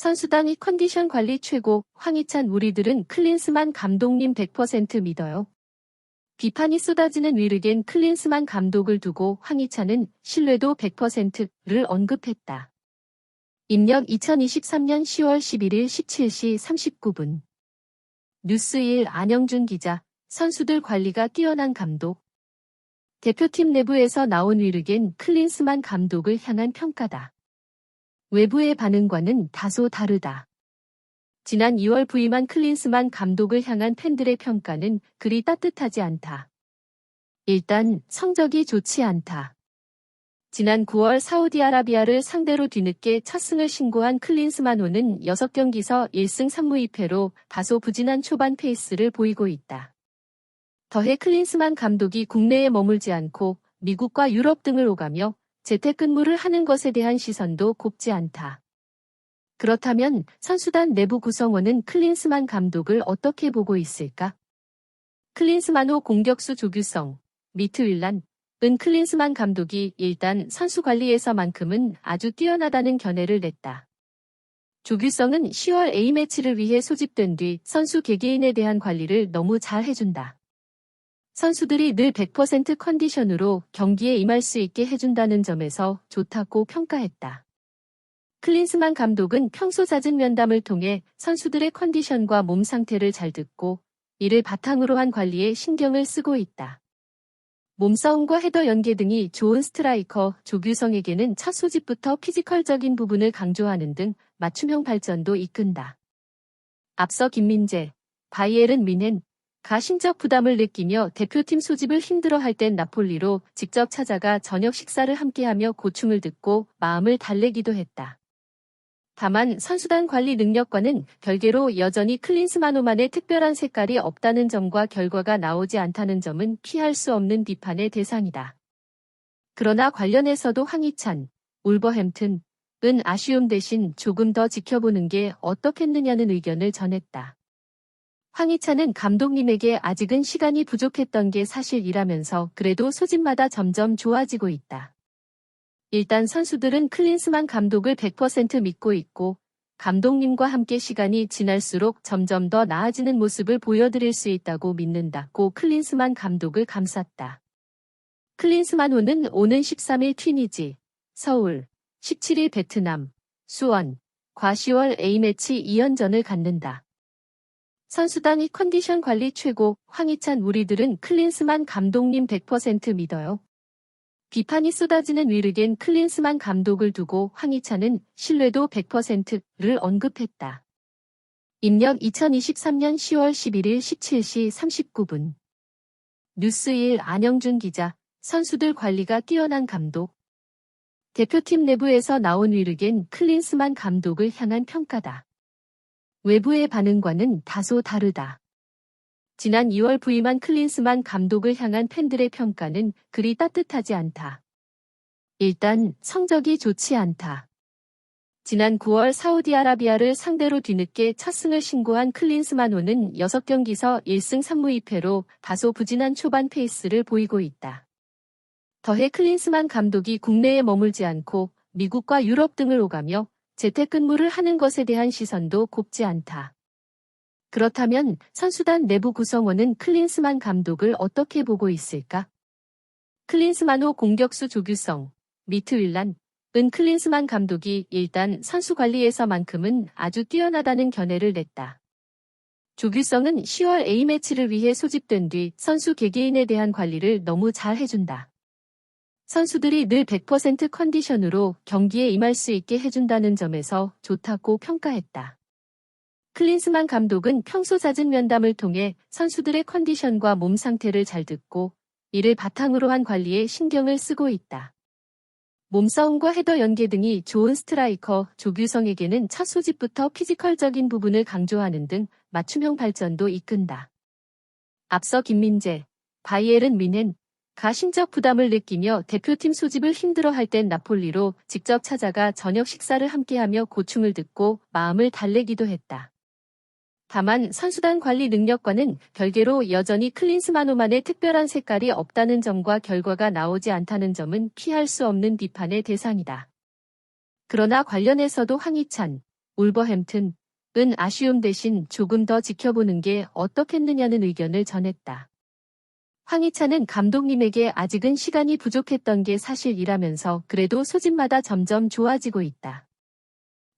선수단이 컨디션 관리 최고, 황희찬 우리들은 클린스만 감독님 100% 믿어요. 비판이 쏟아지는 위르겐 클린스만 감독을 두고 황희찬은 신뢰도 100%를 언급했다. 입력 2023년 10월 11일 17시 39분. 뉴스1 안영준 기자, 선수들 관리가 뛰어난 감독. 대표팀 내부에서 나온 위르겐 클린스만 감독을 향한 평가다. 외부의 반응과는 다소 다르다. 지난 2월 부임한 클린스만 감독을 향한 팬들의 평가는 그리 따뜻하지 않다. 일단 성적이 좋지 않다. 지난 9월 사우디아라비아를 상대로 뒤늦게 첫 승을 신고한 클린스만호는 6경기서 1승 3무 2패로 다소 부진한 초반 페이스를 보이고 있다. 더해 클린스만 감독이 국내에 머물지 않고 미국과 유럽 등을 오가며 재택근무를 하는 것에 대한 시선도 곱지 않다. 그렇다면 선수단 내부 구성원은 클린스만 감독을 어떻게 보고 있을까? 클린스만호 공격수 조규성, 미트윌란은 클린스만 감독이 일단 선수 관리에서만큼은 아주 뛰어나다는 견해를 냈다. 조규성은 10월 A매치를 위해 소집된 뒤 선수 개개인에 대한 관리를 너무 잘 해준다. 선수들이 늘 100% 컨디션으로 경기에 임할 수 있게 해준다는 점에서 좋다고 평가했다. 클린스만 감독은 평소 잦은 면담을 통해 선수들의 컨디션과 몸 상태를 잘 듣고 이를 바탕으로 한 관리에 신경을 쓰고 있다. 몸싸움과 헤더 연계 등이 좋은 스트라이커 조규성에게는 첫 소집부터 피지컬적인 부분을 강조하는 등 맞춤형 발전도 이끈다. 앞서 김민재, 바이에른 뮌헨가 신적 부담을 느끼며 대표팀 소집을 힘들어할 땐 나폴리로 직접 찾아가 저녁 식사를 함께하며 고충을 듣고 마음을 달래기도 했다. 다만 선수단 관리 능력과는 별개로 여전히 클린스만호만의 특별한 색깔이 없다는 점과 결과가 나오지 않다는 점은 피할 수 없는 비판의 대상이다. 그러나 관련해서도 황희찬, 울버햄튼은 아쉬움 대신 조금 더 지켜보는 게 어떻겠느냐는 의견을 전했다. 황희찬은 감독님에게 아직은 시간이 부족했던 게 사실이라면서 그래도 소집마다 점점 좋아지고 있다. 일단 선수들은 클린스만 감독을 100% 믿고 있고 감독님과 함께 시간이 지날수록 점점 더 나아지는 모습을 보여드릴 수 있다고 믿는다고 클린스만 감독을 감쌌다. 클린스만호는 오는 13일 튀니지, 서울, 17일 베트남, 수원, 과 10월 A매치 2연전을 갖는다. 선수단이 컨디션 관리 최고, 황희찬 우리들은 클린스만 감독님 100% 믿어요. 비판이 쏟아지는 위르겐 클린스만 감독을 두고 황희찬은 신뢰도 100%를 언급했다. 입력 2023년 10월 11일 17시 39분. 뉴스1 안영준 기자, 선수들 관리가 뛰어난 감독. 대표팀 내부에서 나온 위르겐 클린스만 감독을 향한 평가다. 외부의 반응과는 다소 다르다. 지난 2월 부임한 클린스만 감독을 향한 팬들의 평가는 그리 따뜻하지 않다. 일단 성적이 좋지 않다. 지난 9월 사우디아라비아를 상대로 뒤늦게 첫 승을 신고한 클린스만호는 6경기서 1승 3무 2패로 다소 부진한 초반 페이스를 보이고 있다. 더해 클린스만 감독이 국내에 머물지 않고 미국과 유럽 등을 오가며 재택근무를 하는 것에 대한 시선도 곱지 않다. 그렇다면 선수단 내부 구성원은 클린스만 감독을 어떻게 보고 있을까? 클린스만호 공격수 조규성, 미트윌란은 클린스만 감독이 일단 선수 관리에서만큼은 아주 뛰어나다는 견해를 냈다. 조규성은 10월 A매치를 위해 소집된 뒤 선수 개개인에 대한 관리를 너무 잘 해준다. 선수들이 늘 100% 컨디션으로 경기에 임할 수 있게 해준다는 점에서 좋다고 평가했다. 클린스만 감독은 평소 잦은 면담을 통해 선수들의 컨디션과 몸 상태를 잘 듣고 이를 바탕으로 한 관리에 신경을 쓰고 있다. 몸싸움과 헤더 연계 등이 좋은 스트라이커 조규성에게는 첫 소집부터 피지컬적인 부분을 강조하는 등 맞춤형 발전도 이끈다. 앞서 김민재, 바이에른 뮌헨가 신적 부담을 느끼며 대표팀 소집을 힘들어할 땐 나폴리로 직접 찾아가 저녁 식사를 함께하며 고충을 듣고 마음을 달래기도 했다. 다만 선수단 관리 능력과는 별개로 여전히 클린스만호만의 특별한 색깔이 없다는 점과 결과가 나오지 않다는 점은 피할 수 없는 비판의 대상이다. 그러나 관련해서도 황희찬, 울버햄튼은 아쉬움 대신 조금 더 지켜보는 게 어떻겠느냐는 의견을 전했다. 황희찬은 감독님에게 아직은 시간이 부족했던 게 사실이라면서 그래도 소집마다 점점 좋아지고 있다.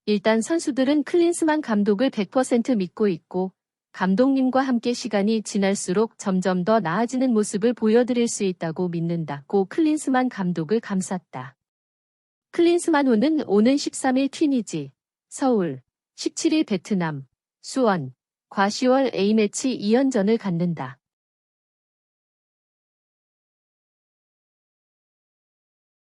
일단 선수들은 클린스만 감독을 100% 믿고 있고 감독님과 함께 시간이 지날수록 점점 더 나아지는 모습을 보여드릴 수 있다고 믿는다고 클린스만 감독을 감쌌다. 클린스만호는 오는 13일 튀니지, 서울, 17일 베트남, 수원, 과 10월 A매치 2연전을 갖는다.